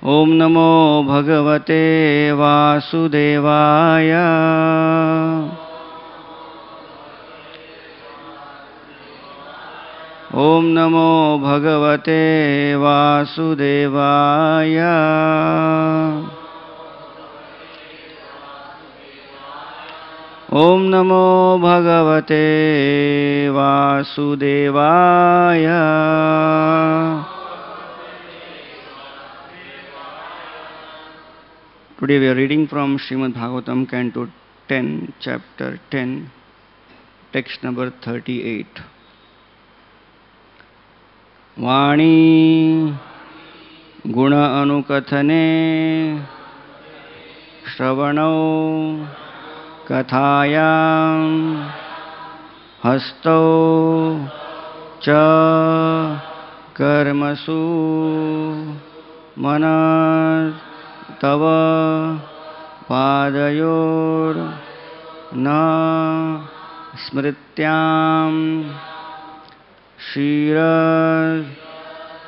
ओम नमो भगवते वासुदेवाय। ओम नमो भगवते वासुदेवाय। ओम नमो भगवते वासुदेवाय। Today we are reading from Srimad Bhagavatam Canto 10, Chapter 10, text number 38. Vani Guna Anukathane Shravano Kathayam Hasto Cha Karmasu Manas Tava Padayor Na Smrityam Shira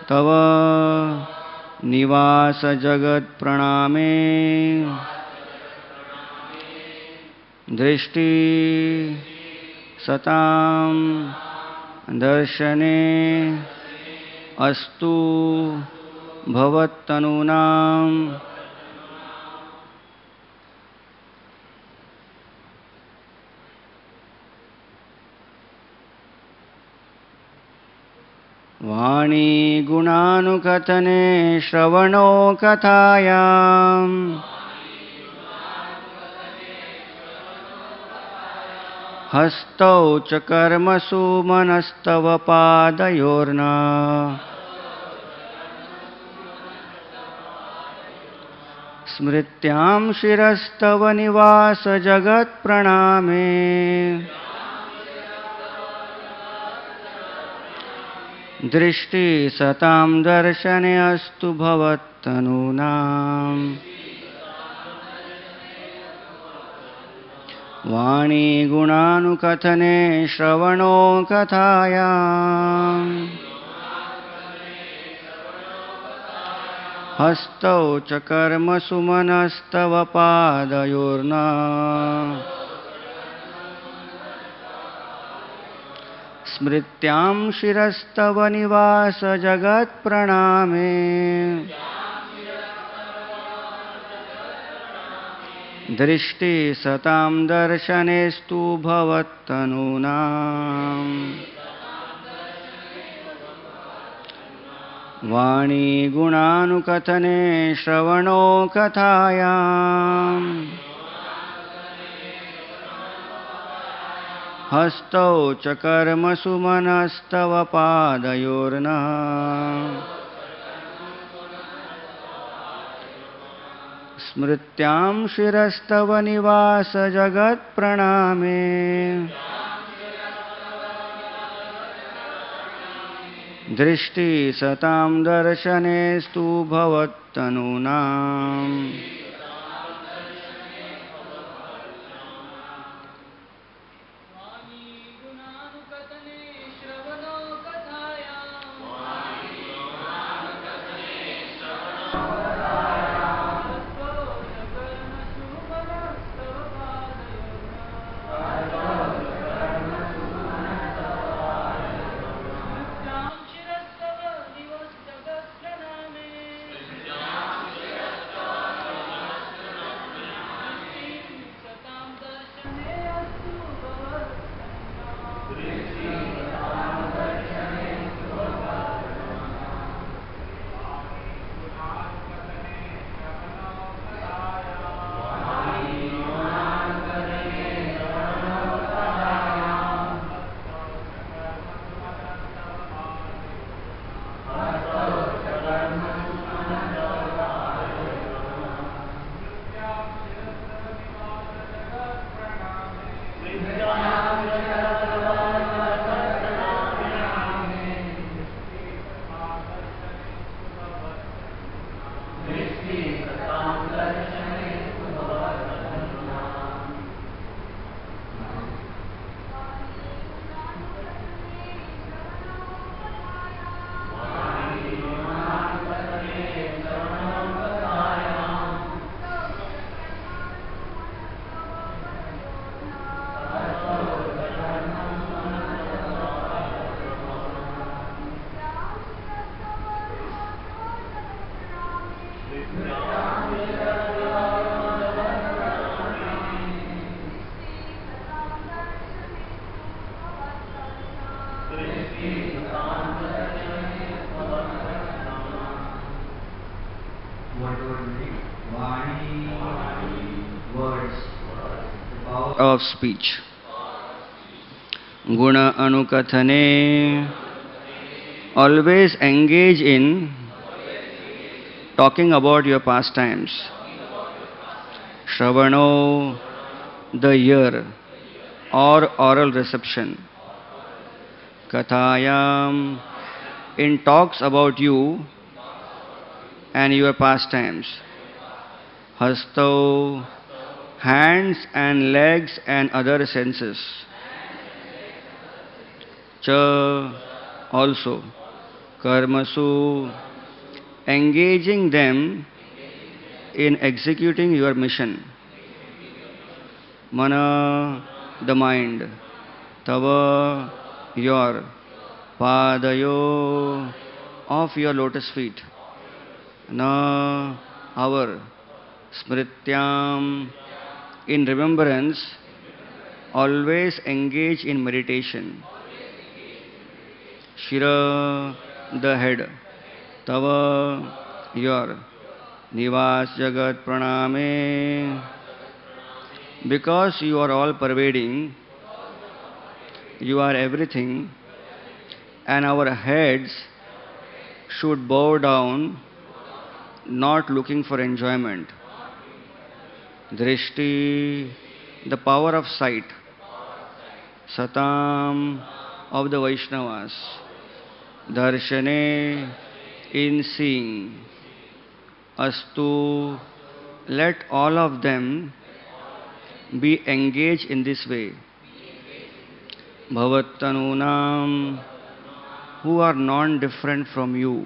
Tava Nivasa Jagat Praname Drishti Satam Darshane Astu Bhavattanunam Vani Gunanukathane Shravano Kathayam Hastau Chakarmasu Manastava Padayorna Smrityam Shirastava Nivasa Jagat Praname Drishti Satam Darshane Astu Bhavattanunam Vani Gunanukathane Shravano Kathayam Hastau Chakarmasu Manastava Padayorna Smrityam Shirastava Nivasa Jagat Praname Drishti Satam Darshanestu Bhavattanunam Vani Gunanukathane Shravano Kathayam Hastau Chakarmasu Manastava Padayorna Smrityam Shirastava Nivasa Jagat Praname Drishti Satam Darshanestu Bhavattanunam Words. Power of speech. Guna anukathane. Always engage in talking about your pastimes. Shravano, the ear or oral reception. Kathayam, in talks about you and your pastimes. Hasto, hands and legs and other senses. Cha, also. Karmasu, engaging them in executing your mission. Mana, the mind. Tava, your. Padayo, of your lotus feet. Na, our. Smrityam, in remembrance, always engage in meditation. Shira, the head. Tava, your. Nivas Jagat Praname, because you are all pervading, you are everything, and our heads should bow down, not looking for enjoyment. Drishti, the power of sight. Satam, of the Vaishnavas. Darshane, in seeing. Astu, let all of them be engaged in this way. Bhavattanunam, who are non-different from you.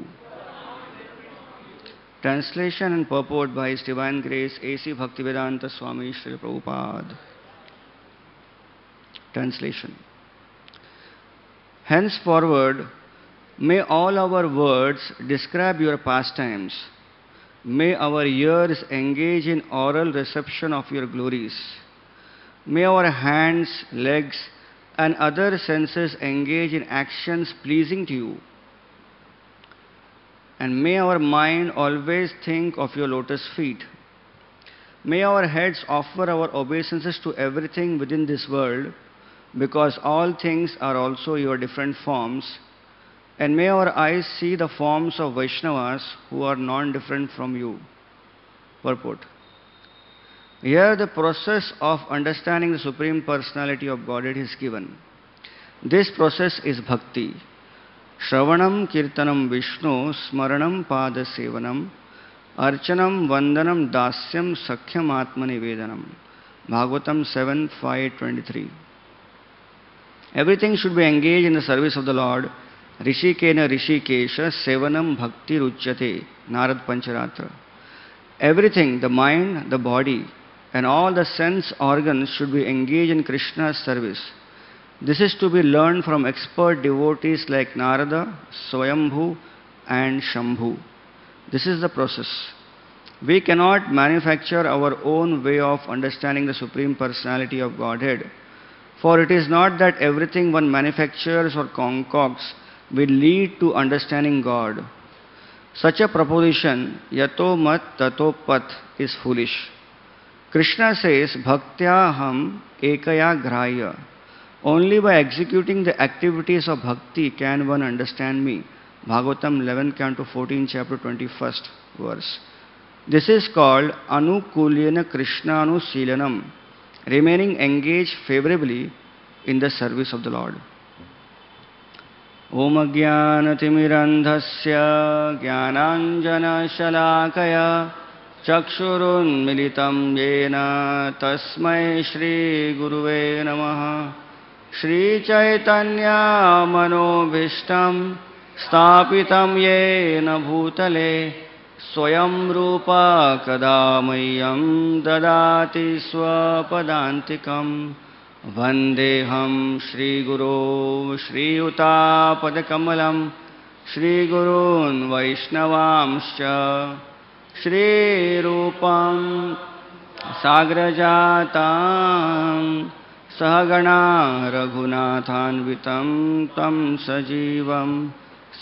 Translation and purport by His Divine Grace A.C. Bhaktivedanta Swami Prabhupada. Translation. Henceforward, may all our words describe your pastimes. May our ears engage in oral reception of your glories. May our hands, legs, and other senses engage in actions pleasing to you. And may our mind always think of your lotus feet. May our heads offer our obeisances to everything within this world, because all things are also your different forms. And may our eyes see the forms of Vaishnavas who are non-different from you. Purport. Here the process of understanding the Supreme Personality of Godhead is given. This process is bhakti. Shravanam Kirtanam Vishnu Smaranam Pada Sevanam Archanam Vandanam Dasyam Sakhyam Atmani Vedanam. Bhagavatam 7.5.23. Everything should be engaged in the service of the Lord. Rishikena Rishikesha Sevanam Bhakti Ruchyate. Narad Pancharatra. Everything, the mind, the body, and all the sense organs should be engaged in Krishna's service. This is to be learned from expert devotees like Narada, Swayambhu, and Shambhu. This is the process. We cannot manufacture our own way of understanding the Supreme Personality of Godhead, for it is not that everything one manufactures or concocts will lead to understanding God. Such a proposition, yato mat tato pat, is foolish. Krishna says, bhaktyaham ekaya grahya. Only by executing the activities of bhakti can one understand me. Bhagavatam 11, Canto 14, Chapter 21st verse. This is called anukulyena krishnanu silanam, remaining engaged favorably in the service of the Lord. Om Ajnanatimmirandhasya Jnananjana Shalakaya Chakshurun Militam Yena Tasmai Shri Guruve Namaha. Shri Chaitanya Manobhishtam Stapitam Yena Bhutale Swayam Rupa Kadamayam Dadati Swapadantikam. Vandeham Shri Guru Shri Uta Padakamalam Shri Gurun Vaishnavamscha Shri Rupam Sagrajatam Sahagana Raghunathanvitam Tam Sajivam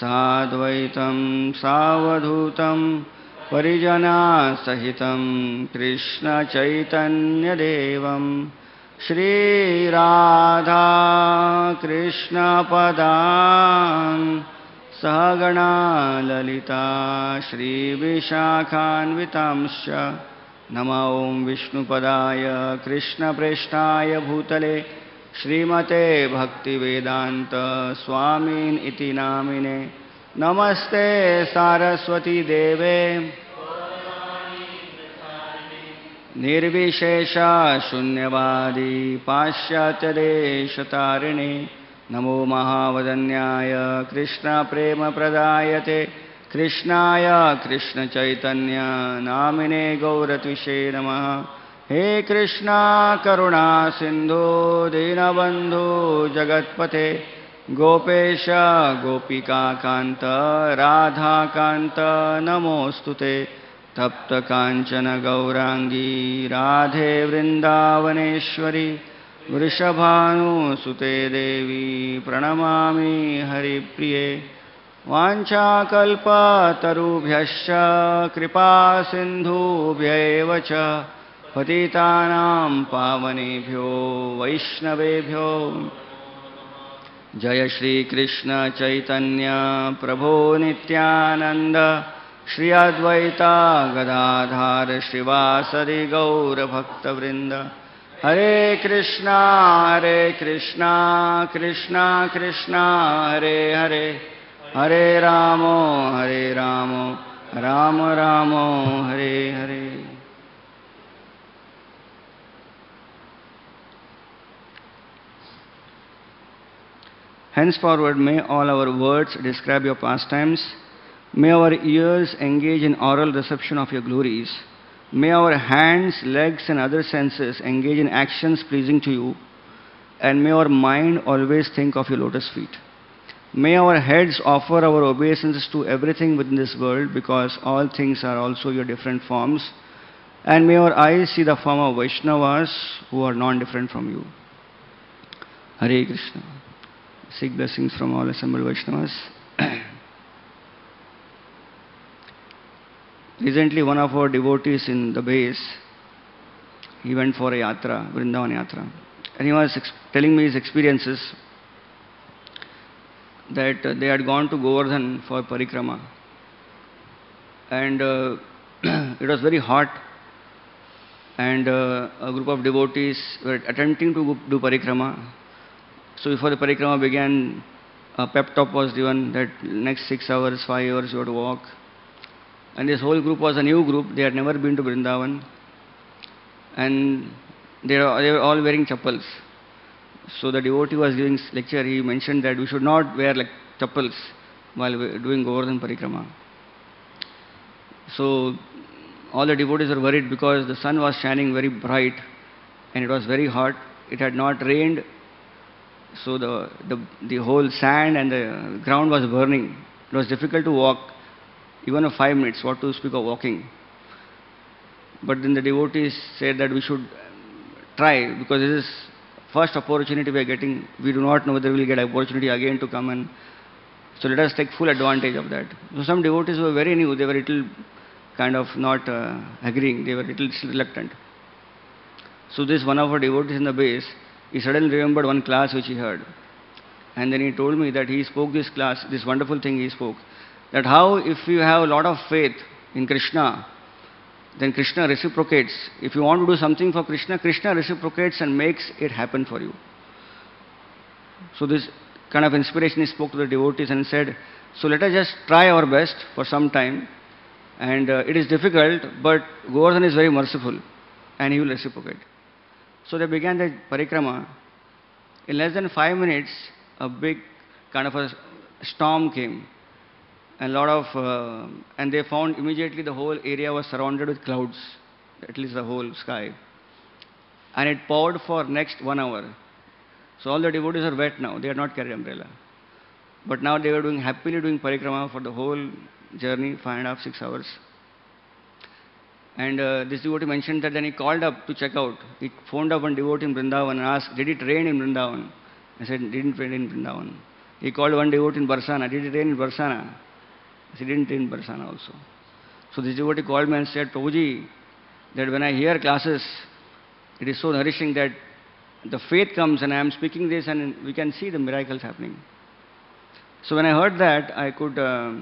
Sadvaitam Savadhutam Parijana Sahitam Krishna Chaitanya Devam Shri Radha Krishna Padam Sahagana Lalita Shri Vishakhanvitamscha Nama Om Vishnu Padaya Krishna Preshtaya Bhutale Srimate Bhaktivedanta Swami Iti Namine Namaste Saraswati Deve Nirvishesha Shunyavadi Pashyatya Deshatarine Namo Mahavadanyaya Krishna Prema Pradayate Krishnaya Krishna Chaitanya Namine Gauratvishe Namaha He Krishna Karuna Sindhu Dinabandhu Jagatpate Gopesha Gopika Kanta Radha Kanta Namostute Tapta Kanchana Gaurangi Radhe Vrindavaneshwari Vrishabhanu Sute Devi Pranamami Hari Priye Vancha Kalpa Tarubhyascha Kripa Sindhubhya Cha Patitanam Pavanebhyo Vaishnavebhyo Jaya Shri Krishna Chaitanya Prabhu Nityananda Shri Advaita Gadadhar Shrivasadi Gaura Bhakta Vrinda Hare Krishna Krishna Krishna Hare Hare Hare Ramo Rama Ramo Hare Hare. Henceforward, may all our words describe your pastimes. May our ears engage in oral reception of your glories. May our hands, legs, and other senses engage in actions pleasing to you. And may our mind always think of your lotus feet. May our heads offer our obeisances to everything within this world, because all things are also your different forms. And may our eyes see the form of Vaishnavas who are non-different from you. Hare Krishna. Seek blessings from all assembled Vaishnavas. Recently, one of our devotees in the base, he went for a yatra, Vrindavan yatra. And he was telling me his experiences that they had gone to Govardhan for parikrama. And it was very hot. And a group of devotees were attempting to do parikrama. So before the parikrama began, a pep talk was given that next 6 hours, 5 hours you have to walk. And this whole group was a new group. They had never been to Vrindavan. And they were all wearing chappals. So the devotee was giving lecture. He mentioned that we should not wear like chappals while doing Govardhan parikrama. So all the devotees were worried because the sun was shining very bright and it was very hot. It had not rained. So the whole sand and the ground was burning. It was difficult to walk, even 5 minutes, what to speak of walking. But then the devotees said that we should try, because this is first opportunity we are getting. We do not know whether we will get an opportunity again to come, and so let us take full advantage of that. So some devotees were very new. They were little kind of not agreeing. They were little reluctant. So this one of our devotees in the base, he suddenly remembered one class which he heard. And then he told me that he spoke this class, this wonderful thing he spoke, that how if you have a lot of faith in Krishna, then Krishna reciprocates. If you want to do something for Krishna, Krishna reciprocates and makes it happen for you. So this kind of inspiration he spoke to the devotees and said, so let us just try our best for some time. And it is difficult, but Govardhan is very merciful and he will reciprocate. So they began the parikrama. In less than 5 minutes, a big kind of a storm came. And they found immediately the whole area was surrounded with clouds, at least the whole sky. And it poured for next 1 hour. So all the devotees are wet now. They had not carried umbrella. But now they were happily doing parikrama for the whole journey, 5.5, 6 hours. And this devotee mentioned that then he called up to check out. He phoned up one devotee in Vrindavan and asked, did it rain in Vrindavan? I said, it didn't rain in Vrindavan. He called one devotee in Barsana. Did it rain in Barsana? I said, it didn't rain in Barsana also. So this devotee called me and said, Prabhuji, that when I hear classes, it is so nourishing that the faith comes and I am speaking this and we can see the miracles happening. So when I heard that, I could, I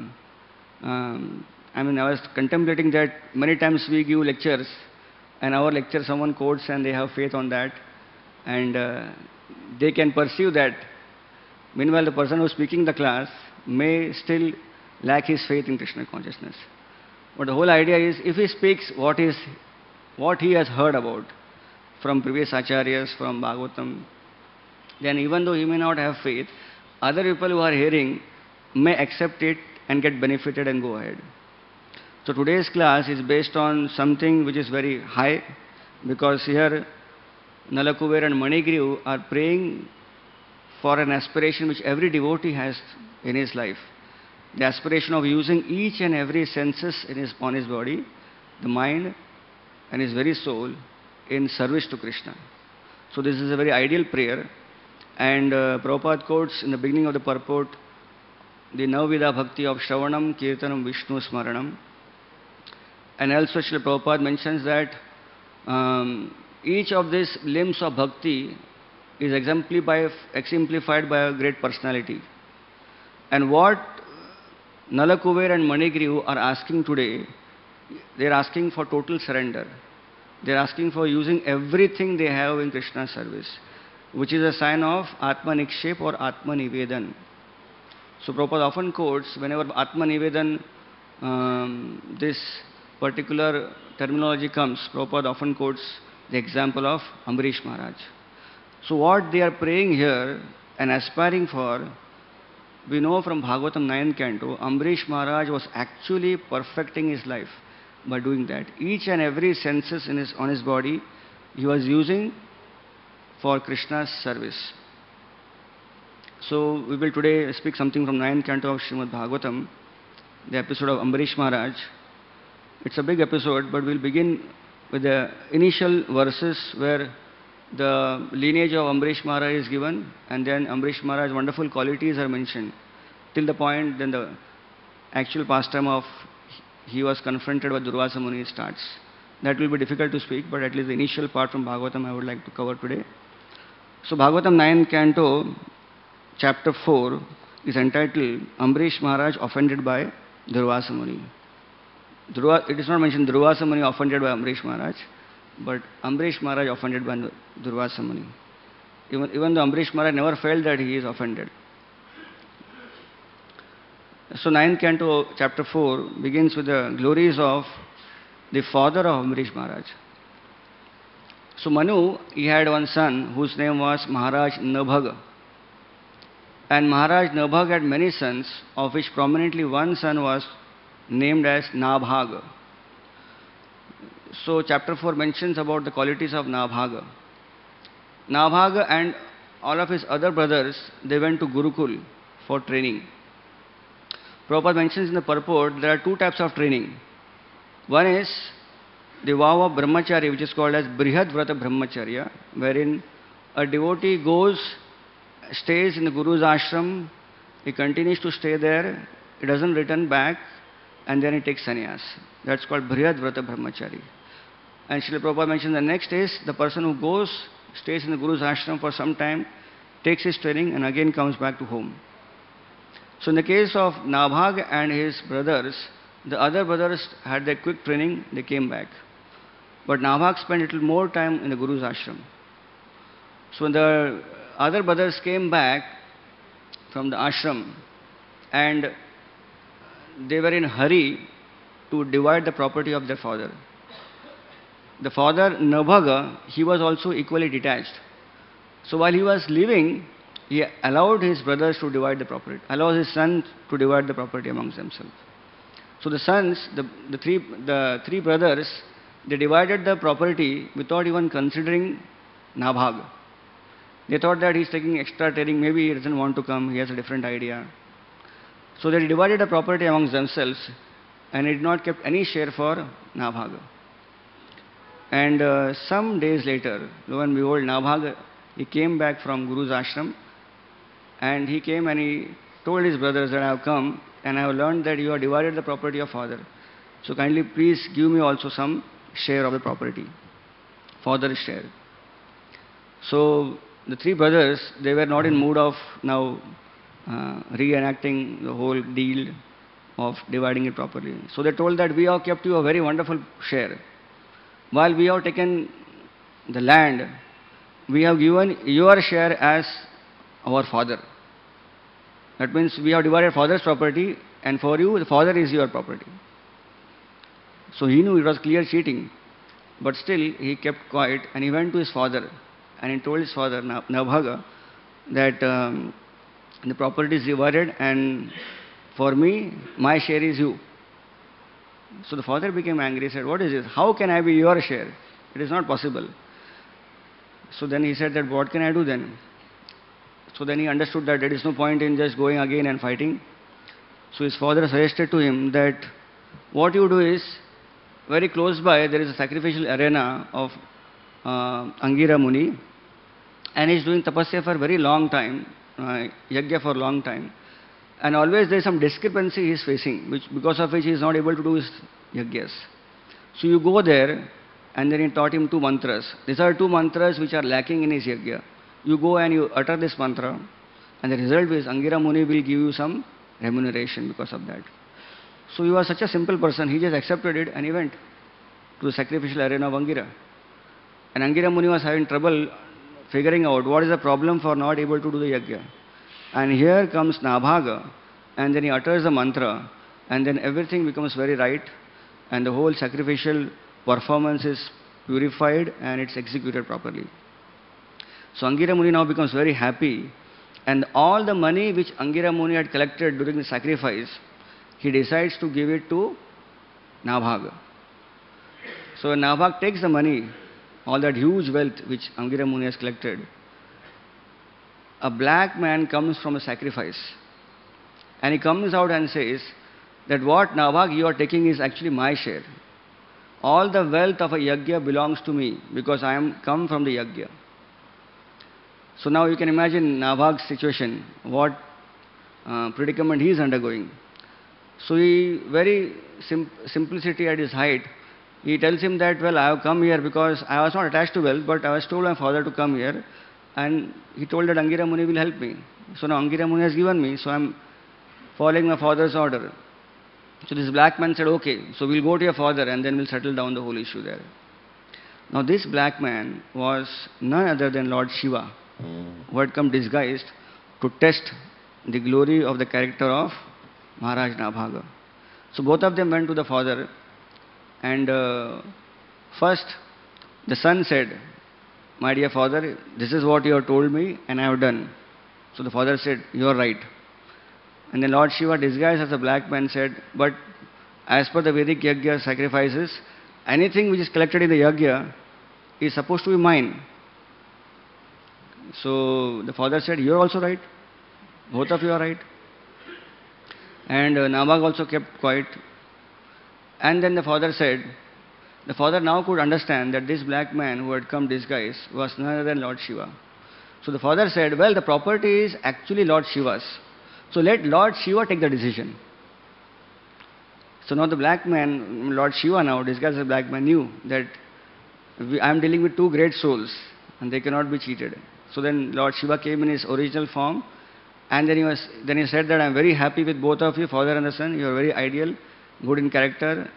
was contemplating that many times we give lectures and our lecture someone quotes and they have faith on that and they can perceive that. Meanwhile, the person who is speaking the class may still lack his faith in Krishna consciousness. But the whole idea is, if he speaks what he has heard about from previous acharyas, from Bhagavatam, then even though he may not have faith, other people who are hearing may accept it and get benefited and go ahead. So today's class is based on something which is very high, because here Nalakuber and Manigriv are praying for an aspiration which every devotee has in his life. The aspiration of using each and every senses on his body, the mind and his very soul in service to Krishna. So this is a very ideal prayer. And Prabhupada quotes in the beginning of the purport the Navvida Bhakti of Shravanam, Kirtanam, Vishnu Smaranam. And also Srila Prabhupada mentions that each of these limbs of bhakti is exemplified by a great personality. And what Nalakuber and Manigriv are asking today, they are asking for total surrender. They are asking for using everything they have in Krishna's service, which is a sign of Atma Nikshep or Atma Nivedan. So Prabhupada often quotes, whenever Atma Nivedan, this particular terminology comes, Prabhupada often quotes the example of Ambarish Maharaj. So what they are praying here and aspiring for, we know from Bhagavatam 9th canto, Ambarish Maharaj was actually perfecting his life by doing that. Each and every senses on his body, he was using for Krishna's service. So we will today speak something from 9th canto of Srimad Bhagavatam, the episode of Ambarish Maharaj. It's a big episode, but we'll begin with the initial verses where the lineage of Ambarish Maharaj is given, and then Ambarish Maharaj's wonderful qualities are mentioned, till the point then the actual pastime of he was confronted with Durvasa Muni starts. That will be difficult to speak, but at least the initial part from Bhagavatam I would like to cover today. So Bhagavatam 9th canto, chapter 4 is entitled Ambarish Maharaj offended by Durvasa Muni. It is not mentioned Durvasa Muni offended by Ambarish Maharaj, but Ambarish Maharaj offended by Durvasa Muni. Even though Ambarish Maharaj never felt that he is offended. So 9th canto, chapter 4 begins with the glories of the father of Ambarish Maharaj. So Manu, he had one son whose name was Maharaj Nabhag. And Maharaj Nabhag had many sons, of which prominently one son was named as Nabhag. So chapter 4 mentions about the qualities of Nabhag. Nabhag and all of his other brothers, they went to Gurukul for training. Prabhupada mentions in the purport there are two types of training. One is the vow of brahmachari, which is called as Brihad Vrata Brahmacharya, wherein a devotee goes, stays in the Guru's ashram, he continues to stay there, he doesn't return back, and then he takes sannyas. That's called Brihad Vrata Brahmachari. And Srila Prabhupada mentions the next is the person who goes, stays in the Guru's ashram for some time, takes his training and again comes back to home. So in the case of Nabhag and his brothers, the other brothers had their quick training, they came back. But Nabhag spent a little more time in the Guru's ashram. So when the other brothers came back from the ashram and they were in hurry to divide the property of their father. The father, Nabhaga, he was also equally detached. So while he was leaving, he allowed his brothers to divide the property, allowed his sons to divide the property amongst themselves. So the sons, the three brothers, they divided the property without even considering Nabhag. They thought that he's taking extra training, maybe he doesn't want to come, he has a different idea. So they divided the property amongst themselves and he did not kept any share for Nabhag. And some days later, lo and behold, Nabhag, he came back from Guru's ashram and he came and he told his brothers that I have come and I have learned that you have divided the property of father. So kindly please give me also some share of the property, father's share. So the three brothers, they were not in mood of now reenacting the whole deal of dividing it properly. So they told that we have kept you a very wonderful share. While we have taken the land, we have given your share as our father. That means we have divided father's property, and for you, the father is your property. So he knew it was clear cheating, but still he kept quiet and he went to his father and he told his father, Nabhaga, that the property is divided and for me, my share is you. So the father became angry. He said, what is this? How can I be your share? It is not possible. So then he said that, what can I do then? So then he understood that there is no point in just going again and fighting. So his father suggested to him that what you do is, very close by there is a sacrificial arena of Angira Muni, and he is doing tapasya for a very long time, yajna for a long time. And always there is some discrepancy he is facing, because of which he is not able to do his yajnas. So you go there, and then he taught him two mantras. These are two mantras which are lacking in his yajna. You go and you utter this mantra, and the result is Angira Muni will give you some remuneration because of that. So he was such a simple person, he just accepted it and he went to the sacrificial arena of Angira. And Angira Muni was having trouble figuring out what is the problem for not able to do the yajna. And here comes Nabhaga, and then he utters the mantra, and then everything becomes very right, and the whole sacrificial performance is purified and it's executed properly. So Angira Muni now becomes very happy, and all the money which Angira Muni had collected during the sacrifice, he decides to give it to Nabhaga. So when Nabhaga takes the money, all that huge wealth which Angira Muni has collected, a black man comes from a sacrifice, and he comes out and says that what Nabhaga you are taking is actually my share. All the wealth of a yajna belongs to me because I am come from the yajna. So now you can imagine Nabhaga's situation, what predicament he is undergoing. So he, very simplicity at his height, he tells him that, well, I have come here because I was not attached to wealth, but I was told my father to come here, and he told that Angira Muni will help me. So now Angira Muni has given me, so I am following my father's order. So this black man said, okay, so we'll go to your father and then we'll settle down the whole issue there. Now this black man was none other than Lord Shiva, who had come disguised to test the glory of the character of Maharaj Nabhaga. So both of them went to the father, and first the son said, my dear father, this is what you have told me and I have done. So the father said, you are right. And then Lord Shiva, disguised as a black man, said, but as per the Vedic yajna sacrifices, anything which is collected in the yajna is supposed to be mine. So the father said, you are also right. Both of you are right. And Nabhaga also kept quiet. And then the father said, the father now could understand that this black man who had come disguised was none other than Lord Shiva. So the father said, well, the property is actually Lord Shiva's. So let Lord Shiva take the decision. So now the black man, Lord Shiva now, disguised as a black man, knew that I am dealing with two great souls and they cannot be cheated. So then Lord Shiva came in his original form, and then he said that I am very happy with both of you, father and the son. You are very ideal, good in character,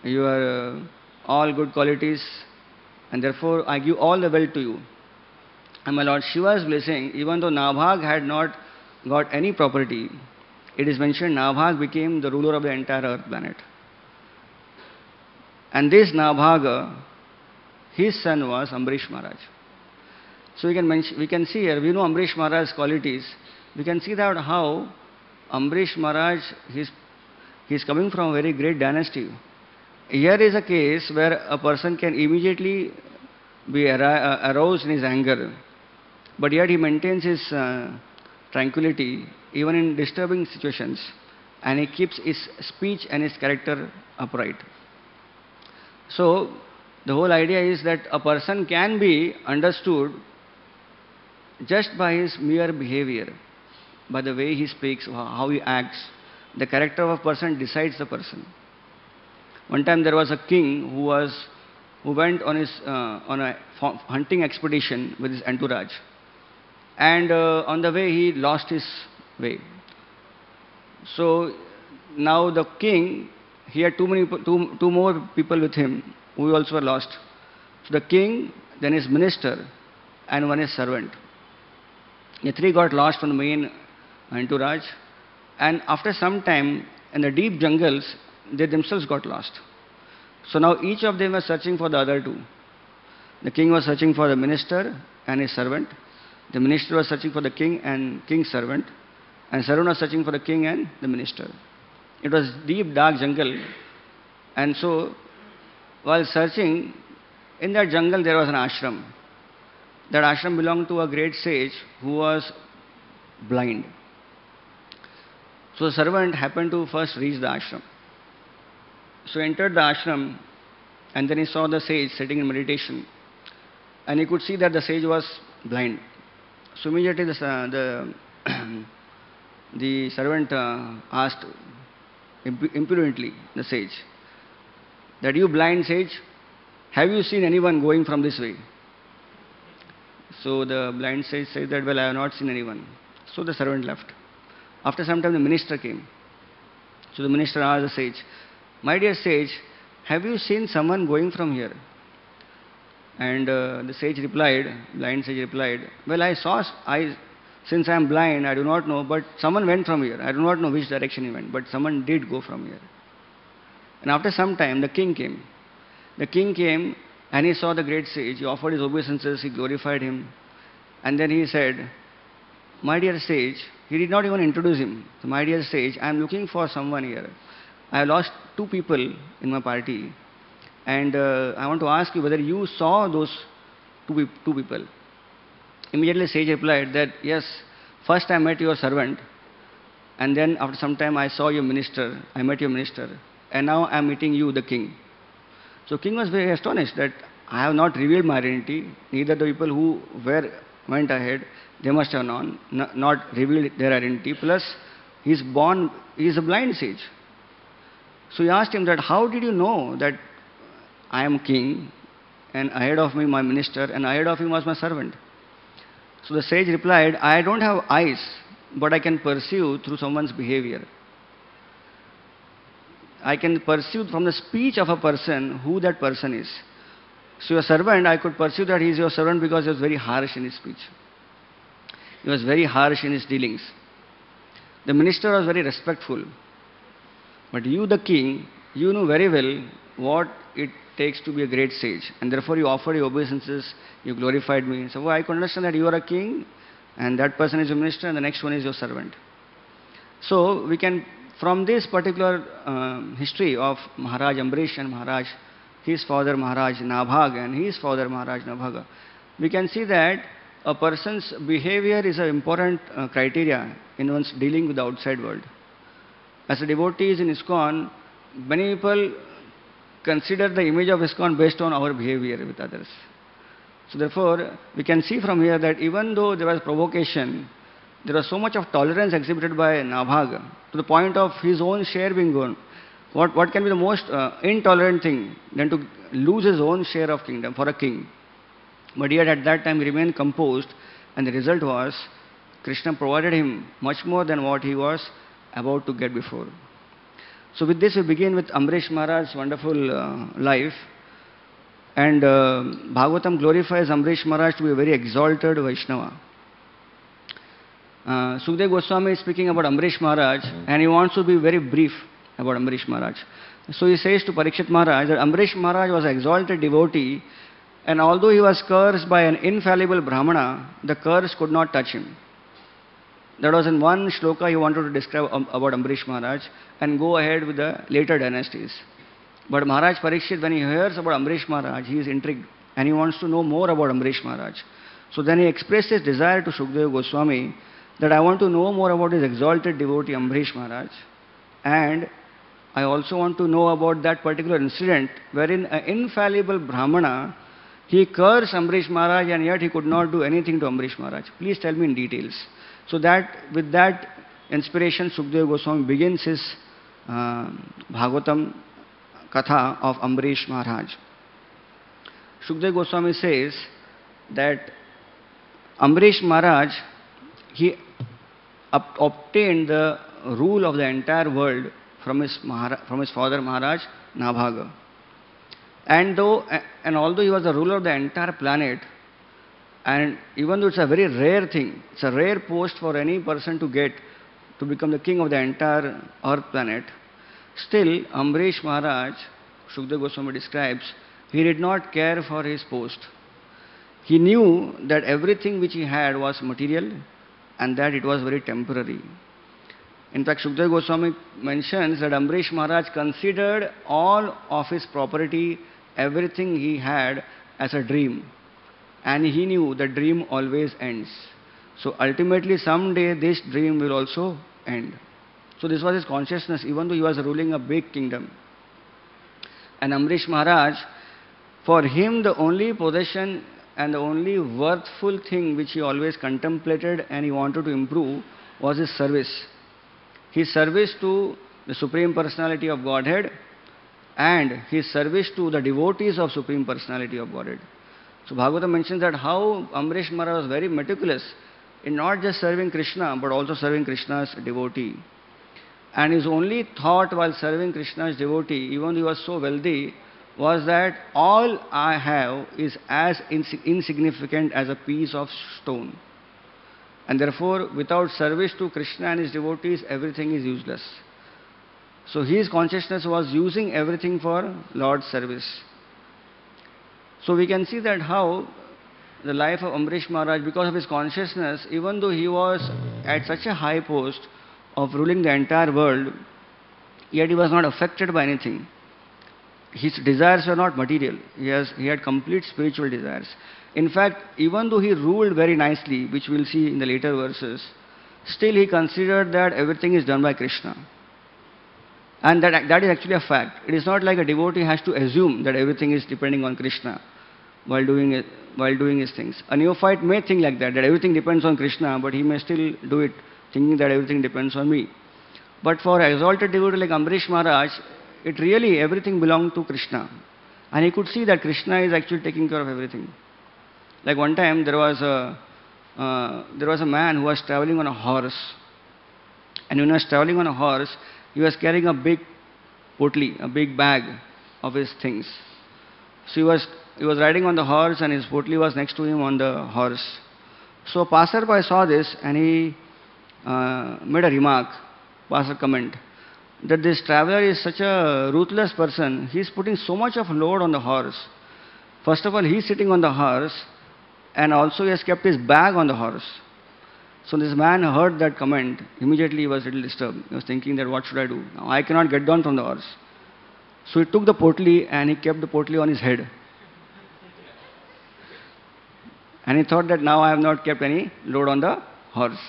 you are all good qualities, and therefore I give all the wealth to you. And my Lord Shiva's blessing, even though Nabhaga had not got any property, it is mentioned Nabhaga became the ruler of the entire earth planet. And this Nabhaga, his son was Ambrish Maharaj. So we can see here, we know Ambrish Maharaj's qualities. We can see that how Ambrish Maharaj, he's coming from a very great dynasty. Here is a case where a person can immediately be aroused in his anger, but yet he maintains his tranquility even in disturbing situations, and he keeps his speech and his character upright. So the whole idea is that a person can be understood just by his mere behavior, by the way he speaks, how he acts. The character of a person decides the person. One time there was a king who went on a hunting expedition with his entourage, and on the way he lost his way. So now the king, he had two more people with him who also were lost. So the king, then his minister, and one his servant. The three got lost from the main entourage, and after some time in the deep jungles, they themselves got lost. So now each of them was searching for the other two. The king was searching for the minister and his servant. The minister was searching for the king and king's servant. And servant was searching for the king and the minister. It was deep, dark jungle. And so, while searching, in that jungle there was an ashram. That ashram belonged to a great sage who was blind. So the servant happened to first reach the ashram. So he entered the ashram, and then he saw the sage sitting in meditation. And he could see that the sage was blind. So immediately the servant asked impudently the sage, that you blind sage, have you seen anyone going from this way? So the blind sage said that, well, I have not seen anyone. So the servant left. After some time the minister came. So the minister asked the sage, my dear sage, have you seen someone going from here? And the sage replied, blind sage replied, well, since I am blind, I do not know, but someone went from here. I do not know which direction he went, but someone did go from here. And after some time, the king came. The king came and he saw the great sage. He offered his obeisances, he glorified him. And then he said, my dear sage, he did not even introduce him. So, my dear sage, I am looking for someone here. I have lost two people in my party. And I want to ask you whether you saw those two people. Immediately sage replied that, yes, first I met your servant, and then after some time I saw your minister, I met your minister, and now I am meeting you, the king. So king was very astonished that I have not revealed my identity, neither the people who went ahead, they must have not revealed their identity, plus he is a blind sage. So he asked him that, how did you know that I am king, and ahead of me my minister, and ahead of him was my servant? So the sage replied, I don't have eyes, but I can perceive through someone's behavior. I can perceive from the speech of a person who that person is. So your servant, I could perceive that he is your servant because he was very harsh in his speech. He was very harsh in his dealings. The minister was very respectful. But you, the king, you know very well what it takes to be a great sage. And therefore you offered your obeisances, you glorified me. So I can understand that you are a king, and that person is your minister, and the next one is your servant. So we can, from this particular history of Maharaj Ambrish and Maharaj, his father Maharaj Nabhag and his father Maharaj Nabhaga, we can see that a person's behavior is an important criteria in one's dealing with the outside world. As a devotees in ISKCON, many people consider the image of ISKCON based on our behavior with others. So therefore, we can see from here that even though there was provocation, there was so much of tolerance exhibited by Nabhaga to the point of his own share being gone. What can be the most intolerant thing than to lose his own share of kingdom for a king? But yet at that time he remained composed, and the result was Krishna provided him much more than what he was about to get before. So with this we begin with Ambrish Maharaj's wonderful life. And Bhagavatam glorifies Ambrish Maharaj to be a very exalted Vaishnava. Sukadeva Goswami is speaking about Ambrish Maharaj, and he wants to be very brief about Ambrish Maharaj. So he says to Parikshit Maharaj that Ambrish Maharaj was an exalted devotee, and although he was cursed by an infallible Brahmana, the curse could not touch him. That was in one shloka he wanted to describe about Ambrish Maharaj and go ahead with the later dynasties. But Maharaj Parikshit, when he hears about Ambrish Maharaj, he is intrigued and he wants to know more about Ambrish Maharaj. So then he expressed his desire to Sukadeva Goswami that I want to know more about his exalted devotee Ambrish Maharaj, and I also want to know about that particular incident wherein an infallible Brahmana, he cursed Ambrish Maharaj and yet he could not do anything to Ambrish Maharaj. Please tell me in details. So that with that inspiration, Sukadeva Goswami begins his Bhagavatam Katha of Ambrish Maharaj. Shukdev Goswami says that Ambrish Maharaj, he obtained the rule of the entire world from his father Maharaj Nabhaga. And although he was the ruler of the entire planet, and even though it's a very rare thing, it's a rare post for any person to get, to become the king of the entire earth planet, still Ambrish Maharaj, Shukdev Goswami describes, he did not care for his post. He knew that everything which he had was material and that it was very temporary. In fact, Shukdev Goswami mentions that Ambrish Maharaj considered all of his property, everything he had, as a dream. And he knew the dream always ends. So ultimately someday this dream will also end. So this was his consciousness, even though he was ruling a big kingdom. And Ambrish Maharaj, for him the only possession and the only worthful thing which he always contemplated and he wanted to improve was his service. His service to the Supreme Personality of Godhead and his service to the devotees of Supreme Personality of Godhead. So Bhagavatam mentions that how Ambrish Maharaj was very meticulous in not just serving Krishna but also serving Krishna's devotee. And his only thought while serving Krishna's devotee, even though he was so wealthy, was that all I have is as insignificant as a piece of stone. And therefore, without service to Krishna and his devotees, everything is useless. So his consciousness was using everything for Lord's service. So we can see that how the life of Ambrish Maharaj, because of his consciousness, even though he was at such a high post of ruling the entire world, yet he was not affected by anything. His desires were not material. He had complete spiritual desires. In fact, even though he ruled very nicely, which we'll see in the later verses, still he considered that everything is done by Krishna. And that is actually a fact. It is not like a devotee has to assume that everything is depending on Krishna while doing his things. A neophyte may think like that everything depends on Krishna, but he may still do it thinking that everything depends on me. But for an exalted devotee like Ambrish Maharaj, it really, everything belonged to Krishna. And he could see that Krishna is actually taking care of everything. Like one time, there was a man who was traveling on a horse. And when he was traveling on a horse, he was carrying a big potli, a big bag of his things. So he was riding on the horse and his potli was next to him on the horse. So a passerby saw this and he made a remark, passer comment, that this traveler is such a ruthless person. He is putting so much of load on the horse. First of all, he is sitting on the horse and also he has kept his bag on the horse. So this man heard that comment. Immediately he was a little disturbed. He was thinking that what should I do? Now I cannot get down from the horse. So he took the potli and he kept the potli on his head. And he thought that now I have not kept any load on the horse.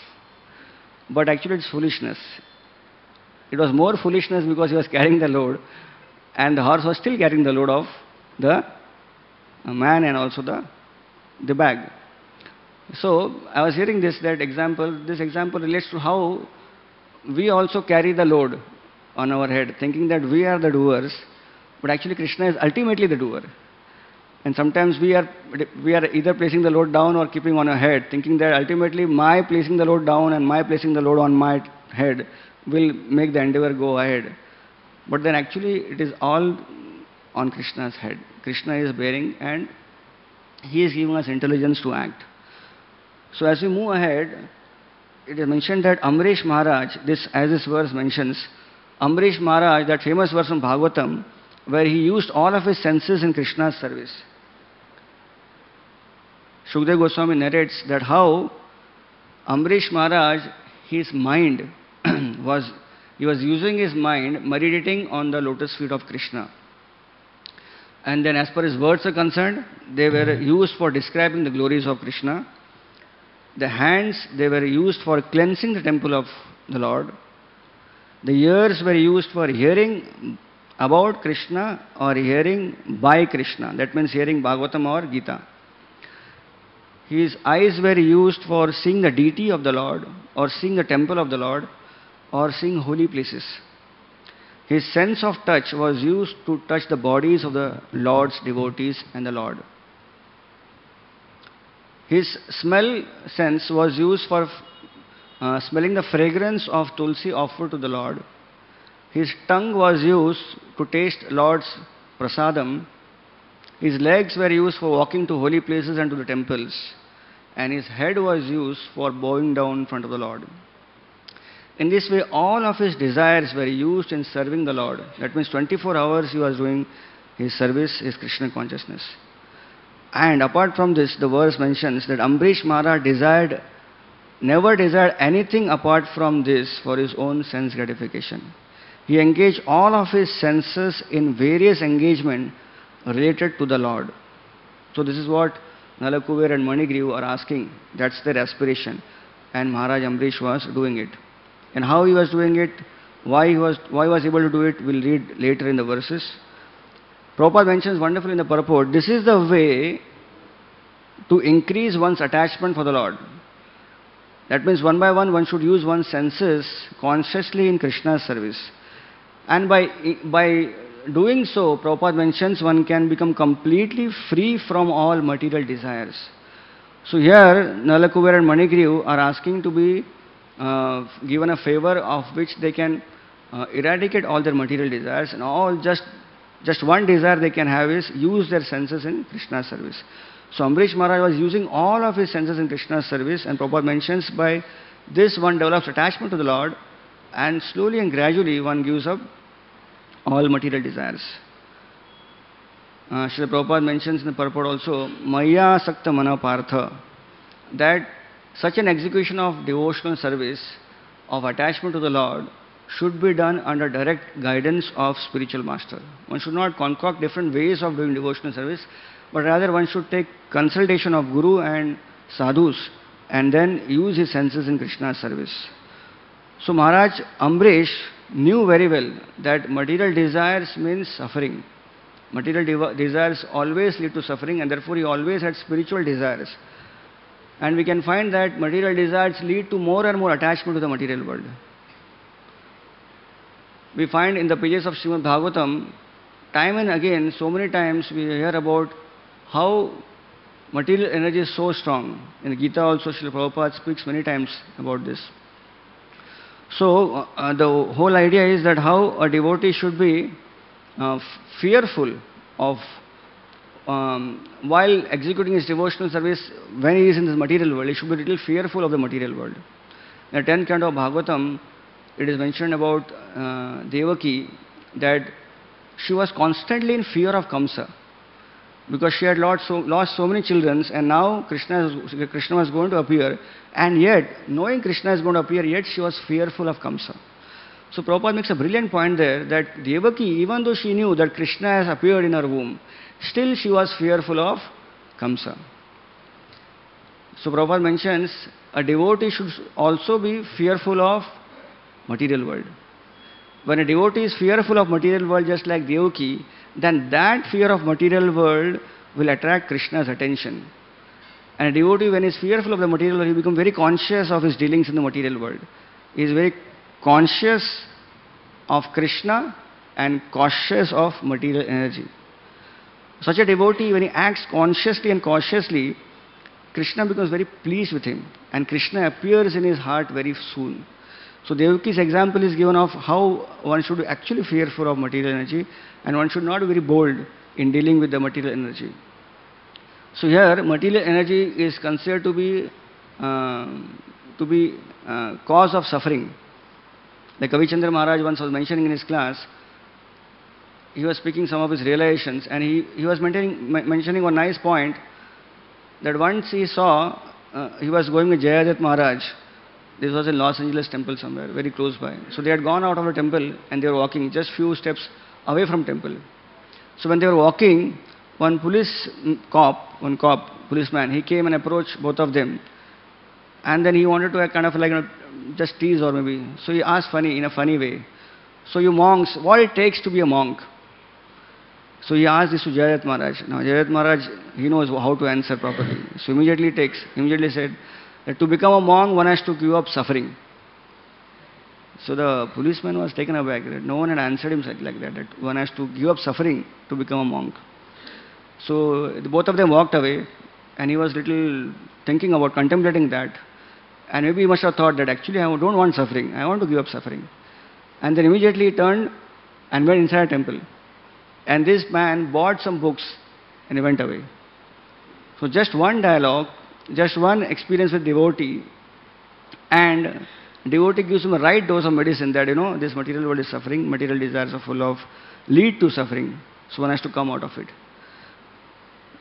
But actually it's foolishness. It was more foolishness because he was carrying the load and the horse was still carrying the load of the man and also the bag. So I was hearing this example relates to how we also carry the load on our head, thinking that we are the doers, but actually Krishna is ultimately the doer. And sometimes we are either placing the load down or keeping on our head, thinking that ultimately my placing the load down and my placing the load on my head will make the endeavor go ahead. But then actually it is all on Krishna's head. Krishna is bearing and he is giving us intelligence to act. So as we move ahead, it is mentioned that Ambrish Maharaj, as this verse mentions, Ambrish Maharaj, that famous verse from Bhagavatam, where he used all of his senses in Krishna's service. Shukdev Goswami narrates that how Ambrish Maharaj, his mind he was using his mind, meditating on the lotus feet of Krishna. And then as per his words are concerned, they were used for describing the glories of Krishna. The hands, they were used for cleansing the temple of the Lord. The ears were used for hearing about Krishna or hearing by Krishna. That means hearing Bhagavatam or Gita. His eyes were used for seeing the deity of the Lord or seeing the temple of the Lord or seeing holy places. His sense of touch was used to touch the bodies of the Lord's devotees and the Lord. His smell sense was used for smelling the fragrance of tulsi offered to the Lord. His tongue was used to taste Lord's prasadam. His legs were used for walking to holy places and to the temples. And his head was used for bowing down in front of the Lord. In this way, all of his desires were used in serving the Lord. That means 24 hours he was doing his service, his Krishna consciousness. And apart from this, the verse mentions that Ambrish Maharaj never desired anything apart from this for his own sense gratification. He engaged all of his senses in various engagement related to the Lord. So this is what Nalakuber and Manigrivu are asking. That's their aspiration. And Maharaj Ambrish was doing it. And how he was doing it, why he was able to do it, we'll read later in the verses. Prabhupada mentions wonderfully in the purport, this is the way to increase one's attachment for the Lord. That means one by one should use one's senses consciously in Krishna's service. And by doing so, Prabhupada mentions one can become completely free from all material desires. So here, Nalakuber and Manigrivu are asking to be given a favor of which they can eradicate all their material desires, and all just one desire they can have is use their senses in Krishna's service. So Ambrish Maharaj was using all of his senses in Krishna's service, and Prabhupada mentions by this one develops attachment to the Lord, and slowly and gradually one gives up all material desires. Srila Prabhupada mentions in the purport also, Maya Sakta Mana Partha, that such an execution of devotional service, of attachment to the Lord, should be done under direct guidance of spiritual master. One should not concoct different ways of doing devotional service, but rather one should take consultation of Guru and sadhus and then use his senses in Krishna's service. So Maharaj Ambrish knew very well that material desires means suffering. Material desires always lead to suffering, and therefore he always had spiritual desires. And we can find that material desires lead to more and more attachment to the material world. We find in the pages of Srimad Bhagavatam, time and again, so many times we hear about how material energy is so strong. In the Gita also, Srila Prabhupada speaks many times about this. So, the whole idea is that how a devotee should be fearful of, while executing his devotional service, when he is in this material world, he should be a little fearful of the material world. In the 10th canto of Bhagavatam, it is mentioned about Devaki that she was constantly in fear of Kamsa, because she had lost so many children, and now Krishna was going to appear, and yet, knowing Krishna is going to appear, yet she was fearful of Kamsa. So Prabhupada makes a brilliant point there, that Devaki, even though she knew that Krishna has appeared in her womb, still she was fearful of Kamsa. So Prabhupada mentions, a devotee should also be fearful of material world. When a devotee is fearful of material world just like Devaki, then that fear of material world will attract Krishna's attention. And a devotee, when he is fearful of the material world, he becomes very conscious of his dealings in the material world. He is very conscious of Krishna and cautious of material energy. Such a devotee, when he acts consciously and cautiously, Krishna becomes very pleased with him, and Krishna appears in his heart very soon. So Devaki's example is given of how one should be actually fearful of material energy, and one should not be very bold in dealing with the material energy. So here, material energy is considered to be cause of suffering. Like Kavichandra Maharaj once was mentioning in his class, he was speaking some of his realizations, and he was mentioning one nice point, that once he saw, he was going with Jayadat Maharaj. This was in Los Angeles temple somewhere, very close by. So they had gone out of the temple and they were walking just few steps away from temple. So when they were walking, one policeman, he came and approached both of them. And then he wanted to kind of like, just tease or maybe. So he asked in a funny way. So you monks, what it takes to be a monk? So he asked this to Jayat Maharaj. Now Jayat Maharaj, he knows how to answer properly. So immediately said that to become a monk, one has to give up suffering. So the policeman was taken aback that no one had answered him like that, that one has to give up suffering to become a monk. So both of them walked away, and he was little thinking about contemplating that. And maybe he must have thought that actually I don't want suffering, I want to give up suffering. And then immediately he turned and went inside a temple. And this man bought some books and he went away. So just one dialogue, just one experience with devotee, and devotee gives him a right dose of medicine that, this material world is suffering, material desires are full of, lead to suffering. So one has to come out of it.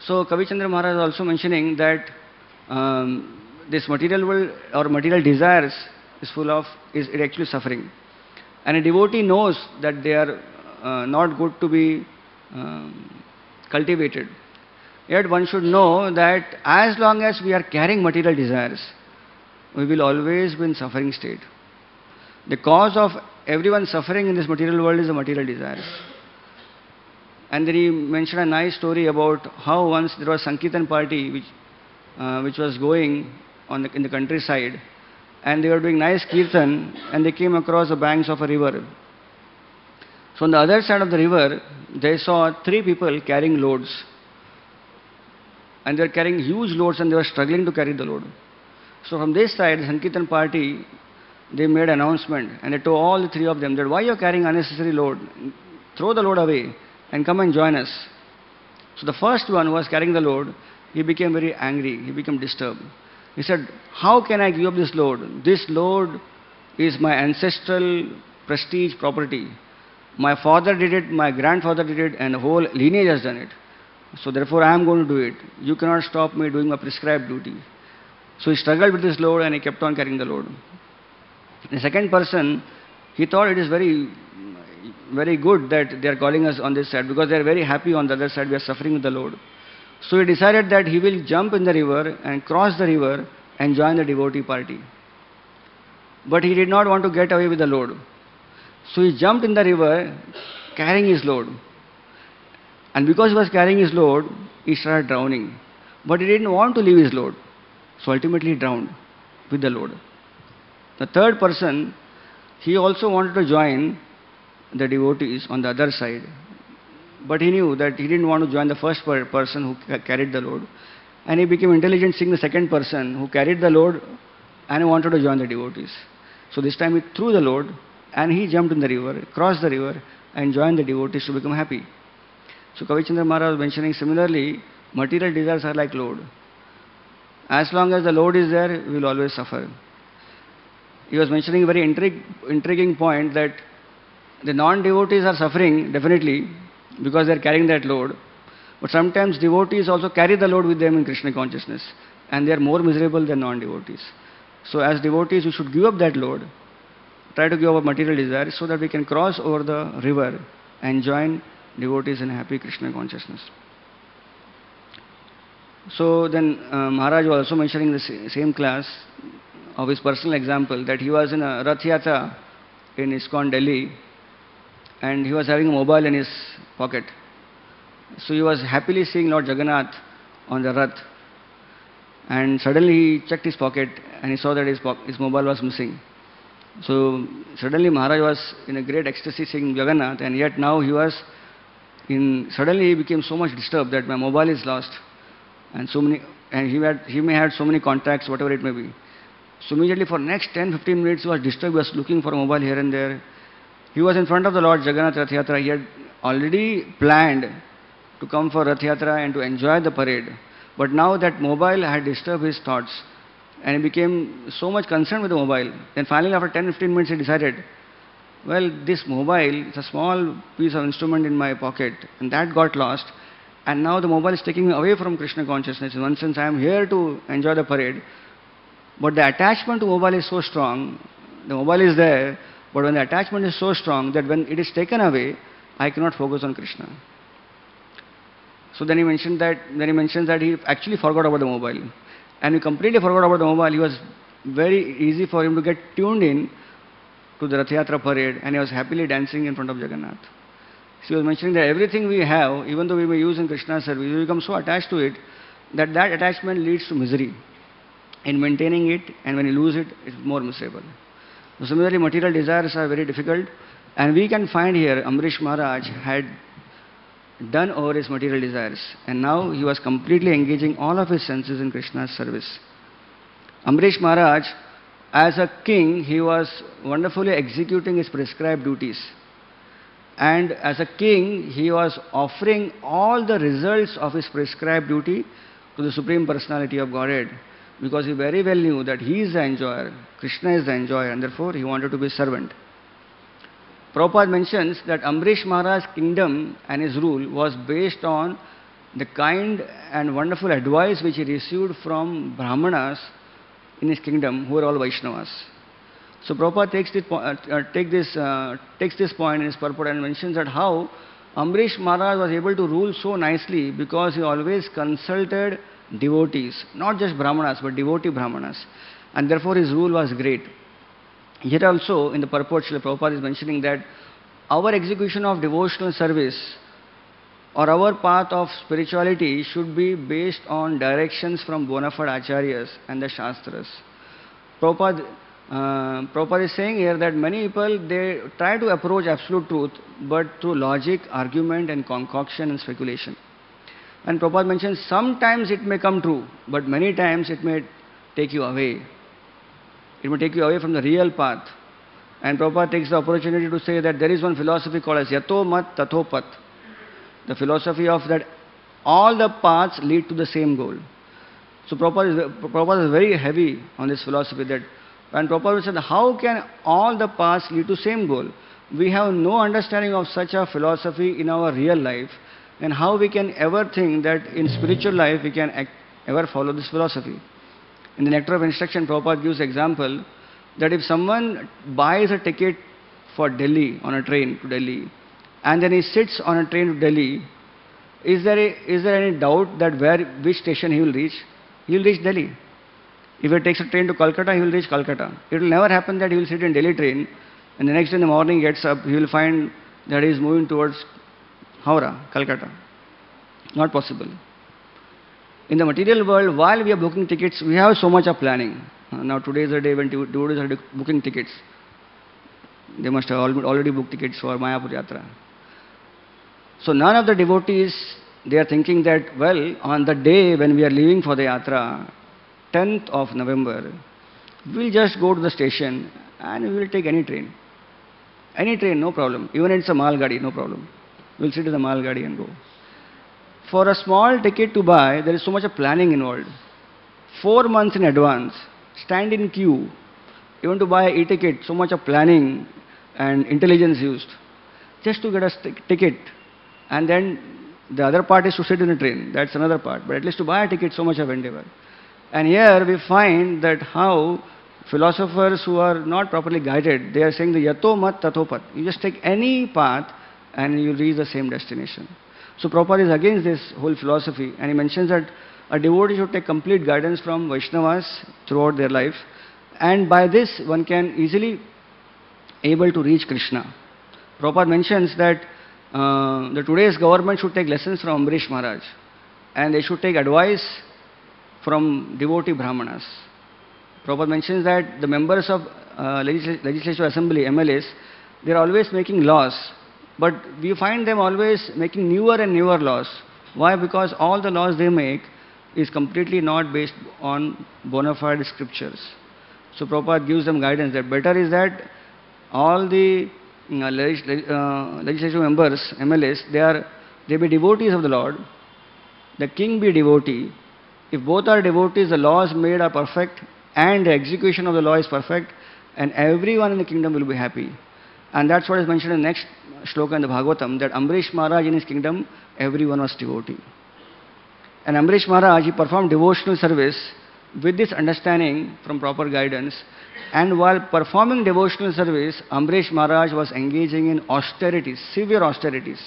So Kavichandra Maharaj is also mentioning that this material world or material desires is it actually suffering. And a devotee knows that they are not good to be cultivated. Yet one should know that as long as we are carrying material desires, we will always be in suffering state. The cause of everyone's suffering in this material world is the material desires. And then he mentioned a nice story about how once there was a Sankirtan party which was going in the countryside, and they were doing nice kirtan, and they came across the banks of a river. So on the other side of the river, they saw 3 people carrying loads. And they were carrying huge loads and they were struggling to carry the load. So from this side, the Sankirtan party, they made an announcement and they told all the 3 of them that why you are carrying unnecessary load? Throw the load away and come and join us. So the first one who was carrying the load, he became very angry, he became disturbed. He said, how can I give up this load? This load is my ancestral prestige property. My father did it, my grandfather did it, and the whole lineage has done it. So therefore I am going to do it. You cannot stop me doing my prescribed duty. So he struggled with this load and he kept on carrying the load. The second person, he thought it is very, very good that they are calling us on this side because they are very happy on the other side, we are suffering with the load. So he decided that he will jump in the river and cross the river and join the devotee party. But he did not want to get away with the load. So he jumped in the river carrying his load. And because he was carrying his load, he started drowning. But he didn't want to leave his load. So ultimately he drowned with the load. The third person, he also wanted to join the devotees on the other side. But he knew that he didn't want to join the first person who carried the load. And he became intelligent seeing the second person who carried the load and wanted to join the devotees. So this time he threw the load and he jumped in the river, crossed the river and joined the devotees to become happy. So Kavichandra Maharaj was mentioning similarly, material desires are like load. As long as the load is there, we will always suffer. He was mentioning a very intriguing point that the non-devotees are suffering definitely because they are carrying that load. But sometimes devotees also carry the load with them in Krishna consciousness and they are more miserable than non-devotees. So as devotees, we should give up that load, try to give up material desires so that we can cross over the river and join devotees in happy Krishna consciousness. So then Maharaj was also mentioning the same class of his personal example that he was in a Rath Yatra in ISKCON Delhi and he was having a mobile in his pocket. So he was happily seeing Lord Jagannath on the Rath and suddenly he checked his pocket and he saw that his mobile was missing. So suddenly Maharaj was in a great ecstasy seeing Jagannath and yet now suddenly he became so much disturbed that my mobile is lost and he may have so many contacts, whatever it may be. So immediately for next 10-15 minutes he was disturbed, he was looking for a mobile here and there. He was in front of the Lord Jagannath Rath Yatra. He had already planned to come for Rath Yatra and to enjoy the parade. But now that mobile had disturbed his thoughts and he became so much concerned with the mobile. Then finally after 10-15 minutes he decided, well, this mobile is a small piece of instrument in my pocket and that got lost and now the mobile is taking me away from Krishna consciousness. In one sense I am here to enjoy the parade, but the attachment to mobile is so strong. The mobile is there, but when the attachment is so strong that when it is taken away, I cannot focus on Krishna. So then he mentions that he actually forgot about the mobile. And he completely forgot about the mobile. It was very easy for him to get tuned in to the Rath Yatra parade and he was happily dancing in front of Jagannath. So he was mentioning that everything we have, even though we may use in Krishna's service, we become so attached to it that attachment leads to misery in maintaining it, and when you lose it, it's more miserable. So similarly, material desires are very difficult. And we can find here Amrish Maharaj had done over his material desires. And now he was completely engaging all of his senses in Krishna's service. Amrish Maharaj, as a king, he was wonderfully executing his prescribed duties. And as a king, he was offering all the results of his prescribed duty to the Supreme Personality of Godhead, because he very well knew that he is the enjoyer, Krishna is the enjoyer, and therefore he wanted to be servant. Prabhupada mentions that Amrish Maharaj's kingdom and his rule was based on the kind and wonderful advice which he received from Brahmanas in his kingdom, who were all Vaishnavas. So Prabhupada takes this point in his purport and mentions that how Amrish Maharaj was able to rule so nicely because he always consulted devotees, not just Brahmanas, but devotee Brahmanas. And therefore his rule was great. Here also in the purport, Srila Prabhupada is mentioning that our execution of devotional service or our path of spirituality should be based on directions from bona fide acharyas and the shastras. Prabhupada is saying here that many people, they try to approach absolute truth, but through logic, argument and concoction and speculation. And Prabhupada mentions sometimes it may come true, but many times it may take you away. It may take you away from the real path. And Prabhupada takes the opportunity to say that there is one philosophy called as Yato Mat Tato Pat. The philosophy of that all the paths lead to the same goal. So Prabhupada is very heavy on this philosophy that, and Prabhupada said, how can all the paths lead to same goal? We have no understanding of such a philosophy in our real life, and how we can ever think that in spiritual life we can ever follow this philosophy. In the Nectar of Instruction, Prabhupada gives example that if someone buys a ticket for Delhi on a train to Delhi, and then he sits on a train to Delhi, is there any doubt that which station he will reach? He will reach Delhi. If he takes a train to Calcutta, he will reach Calcutta. It will never happen that he will sit in Delhi train and the next day in the morning he gets up, he will find that he is moving towards Howrah, Calcutta. Not possible. In the material world, while we are booking tickets, we have so much of planning. Now today is the day when devotees are booking tickets. They must have already booked tickets for Mayapur Yatra. So none of the devotees, they are thinking that, well, on the day when we are leaving for the Yatra, 10th of November, we'll just go to the station and we will take any train. Any train, no problem. Even if it's a Mal Gadi, no problem. We'll sit in the Mal Gadi and go. For a small ticket to buy, there is so much of planning involved. 4 months in advance, stand in queue, even to buy an e-ticket, so much of planning and intelligence used, just to get a ticket. And then the other part is to sit in a train. That's another part. But at least to buy a ticket, so much of endeavor. And here we find that how philosophers who are not properly guided, they are saying the Yato Mat Tato Pat. You just take any path and you reach the same destination. So Prabhupada is against this whole philosophy, and he mentions that a devotee should take complete guidance from Vaishnavas throughout their life, and by this one can easily able to reach Krishna. Prabhupada mentions that the today's government should take lessons from Amrish Maharaj, and they should take advice from devotee Brahmanas. Prabhupada mentions that the members of Legislative Assembly, MLAs, they are always making laws, but we find them always making newer and newer laws. Why? Because all the laws they make is completely not based on bona fide scriptures. So Prabhupada gives them guidance that better is that all the legislative members, MLAs, they be devotees of the Lord, the king be devotee. If both are devotees, the laws made are perfect and the execution of the law is perfect, and everyone in the kingdom will be happy. And that's what is mentioned in the next shloka in the Bhagavatam, that Amrish Maharaj in his kingdom, everyone was devotee. And Amrish Maharaj, he performed devotional service with this understanding from proper guidance. And while performing devotional service, Amrish Maharaj was engaging in austerities, severe austerities.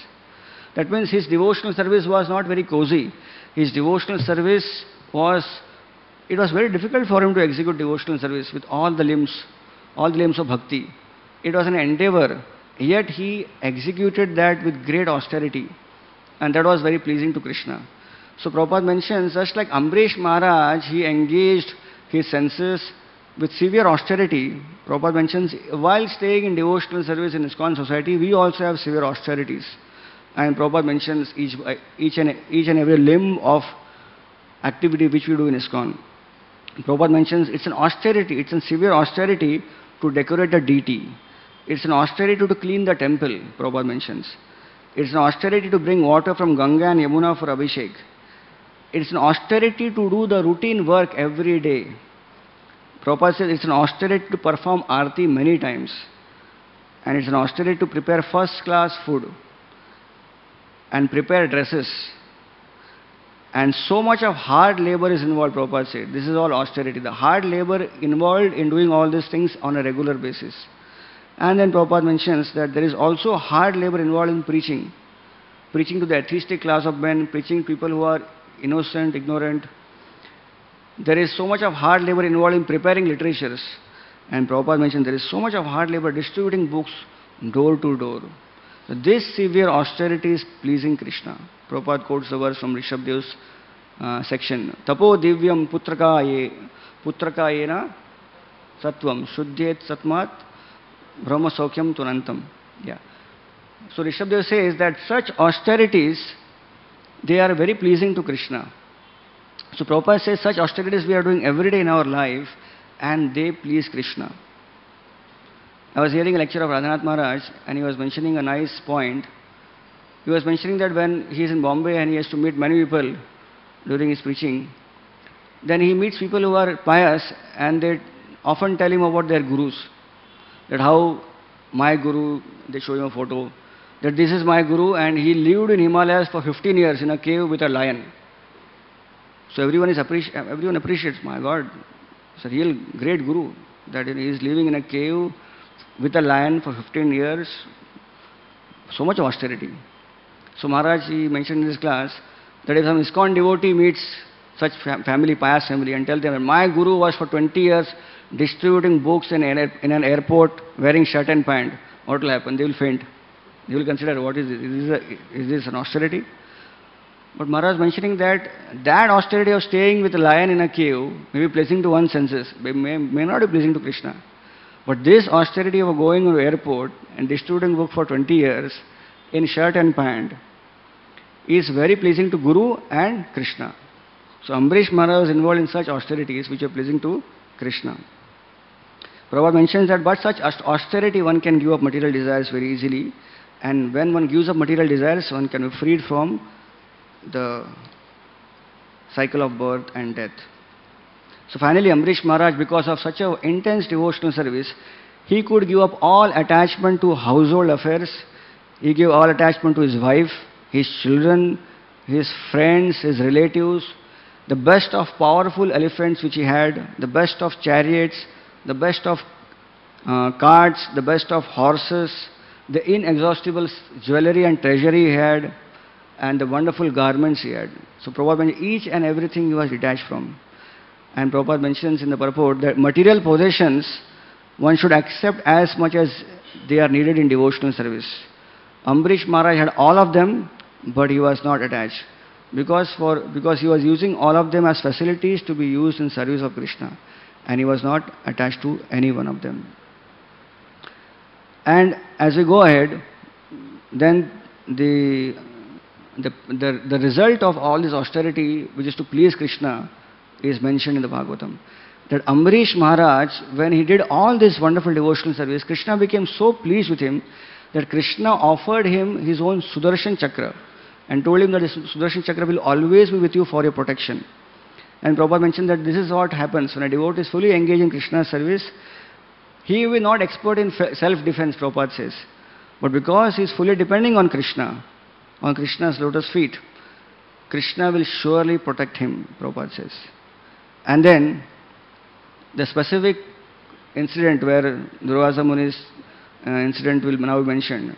That means his devotional service was not very cozy. His devotional service it was very difficult for him to execute devotional service with all the limbs of bhakti. It was an endeavor, yet he executed that with great austerity, and that was very pleasing to Krishna. So Prabhupada mentions, just like Amrish Maharaj, he engaged his senses with severe austerity. Prabhupada mentions, while staying in devotional service in ISKCON society, we also have severe austerities. And Prabhupada mentions each and every limb of activity which we do in ISKCON. Prabhupada mentions it's an austerity, it's a severe austerity to decorate the deity. It's an austerity to clean the temple, Prabhupada mentions. It's an austerity to bring water from Ganga and Yamuna for Abhishek. It's an austerity to do the routine work every day. Prabhupada says it's an austerity to perform arti many times. And it's an austerity to prepare first class food and prepare dresses. And so much of hard labor is involved, Prabhupada said. This is all austerity. The hard labor involved in doing all these things on a regular basis. And then Prabhupada mentions that there is also hard labor involved in preaching. Preaching to the atheistic class of men, preaching to people who are innocent, ignorant. There is so much of hard labor involved in preparing literatures. And Prabhupada mentioned there is so much of hard labor distributing books door to door. So this severe austerity is pleasing Krishna. Prabhupada quotes the verse from Rishabdev's section. Tapo divyam putrakayena satvam shuddhyet satmat brahma saukyam tunantam. Yeah. So Rishabdev says that such austerities, they are very pleasing to Krishna. So Prabhupada says such austerities we are doing every day in our life and they please Krishna. I was hearing a lecture of Radhanath Maharaj and he was mentioning a nice point. He was mentioning that when he is in Bombay and he has to meet many people during his preaching, then he meets people who are pious and they often tell him about their gurus. That how my guru, they show him a photo, that this is my guru and he lived in Himalayas for 15 years in a cave with a lion. So everyone appreciates, my God, it's a real great guru, that he is living in a cave with a lion for 15 years. So much austerity. So Maharaj, he mentioned in his class that if some ISKCON devotee meets such family, pious family, and tell them that my guru was for 20 years distributing books in an airport wearing shirt and pant, what will happen? They will faint. They will consider, what is this? Is this an austerity? But Maharaj mentioning that austerity of staying with a lion in a cave may be pleasing to one's senses, may not be pleasing to Krishna. But this austerity of going to the airport and distributing book for 20 years in shirt and pant is very pleasing to Guru and Krishna. So Ambarish Maharaj was involved in such austerities which are pleasing to Krishna. Prabhupada mentions that but such austerity one can give up material desires very easily, and when one gives up material desires one can be freed from the cycle of birth and death. So finally Ambarish Maharaj, because of such an intense devotional service, he could give up all attachment to household affairs. He gave all attachment to his wife, his children, his friends, his relatives, the best of powerful elephants which he had, the best of chariots, the best of carts, the best of horses, the inexhaustible jewelry and treasury he had, and the wonderful garments he had. So Prabhupada mentioned each and everything he was detached from. And Prabhupada mentions in the purport that material possessions one should accept as much as they are needed in devotional service. Ambarish Maharaj had all of them, but he was not attached. Because he was using all of them as facilities to be used in service of Krishna. And he was not attached to any one of them. And as we go ahead, then the result of all this austerity, which is to please Krishna, is mentioned in the Bhagavatam. That Ambarish Maharaj, when he did all this wonderful devotional service, Krishna became so pleased with him that Krishna offered him his own Sudarshan Chakra and told him that this Sudarshan Chakra will always be with you for your protection. And Prabhupada mentioned that this is what happens when a devotee is fully engaged in Krishna's service. He will not expert in self-defense, Prabhupada says. But because he is fully depending on Krishna, on Krishna's lotus feet, Krishna will surely protect him, Prabhupada says. And then, the specific incident where Durvasa Muni's incident will now be mentioned.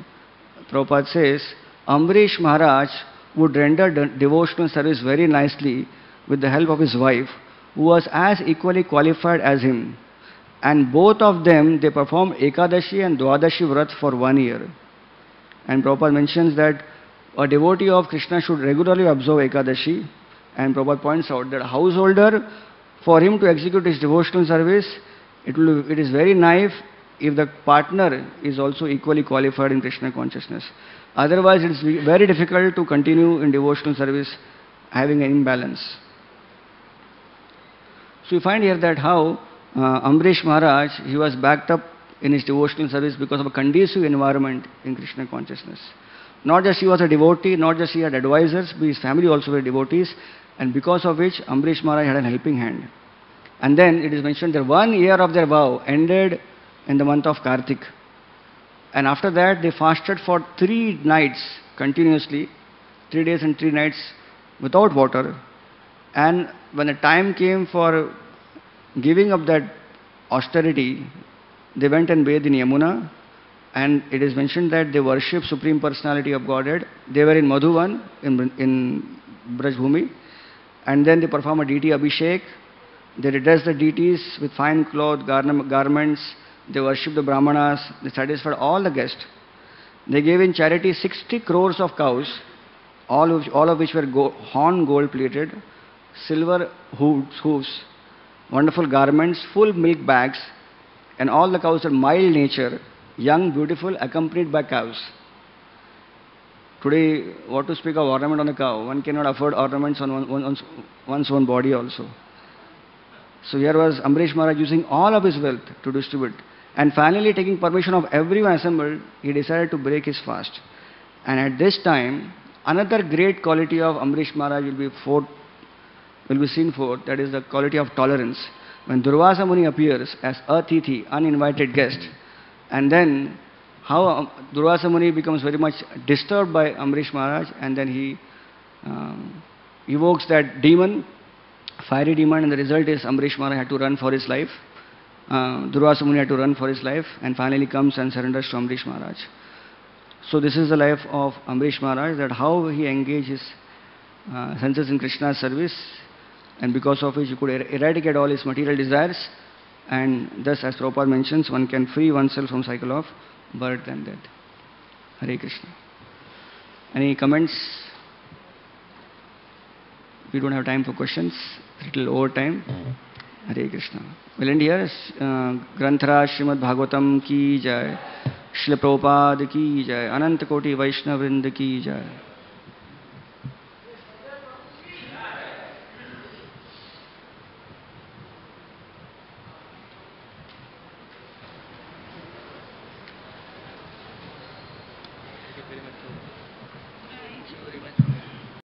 Prabhupada says, Ambarish Maharaj would render devotional service very nicely with the help of his wife, who was as equally qualified as him. And both of them, they performed Ekadashi and Dwadashi Vrat for 1 year. And Prabhupada mentions that a devotee of Krishna should regularly observe Ekadashi. And Prabhupada points out that a householder, for him to execute his devotional service, It is very naive if the partner is also equally qualified in Krishna consciousness. Otherwise, it is very difficult to continue in devotional service having an imbalance. So you find here that how Ambrish Maharaj, he was backed up in his devotional service because of a conducive environment in Krishna consciousness. Not just he was a devotee, not just he had advisors, but his family also were devotees, and because of which Ambrish Maharaj had a helping hand. And then it is mentioned that 1 year of their vow ended in the month of Kartik. And after that, they fasted for 3 nights continuously, 3 days and 3 nights without water. And when the time came for giving up that austerity, they went and bathed in Yamuna. And it is mentioned that they worship Supreme Personality of Godhead. They were in Madhuvan, in Brajbhumi. And then they perform a deity Abhishek. They dress the deities with fine cloth, garments. They worship the Brahmanas. They satisfied all the guests. They gave in charity 60 crores of cows, all of which were horn gold plated, silver hooves, wonderful garments, full milk bags, and all the cows are mild nature, young, beautiful, accompanied by cows. Today, what to speak of ornament on a cow? One cannot afford ornaments on one's own body also. So here was Ambrish Maharaj using all of his wealth to distribute. And finally, taking permission of everyone assembled, he decided to break his fast. And at this time, another great quality of Ambrish Maharaj will be seen forth, that is the quality of tolerance. When Durvasa Muni appears as Atithi, uninvited guest, and then how Durvasa Muni becomes very much disturbed by Ambrish Maharaj, and then he evokes that demon, fiery demon, and the result is Ambrish Maharaj had to run for his life. Durvasa Muni had to run for his life, and finally comes and surrenders to Ambrish Maharaj. So this is the life of Ambrish Maharaj, that how he engaged his senses in Krishna's service, and because of which he could eradicate all his material desires, and thus, as Prabhupada mentions, one can free oneself from cycle of birth and death. Hare Krishna. Any comments? We don't have time for questions. Little over time. Hare Krishna. We'll end here. Granthara Srimad Bhagavatam ki jai. Srila Prabhupada ki jai. Ananta Koti Vaishnava Vrinda ki jai. Thank you very much.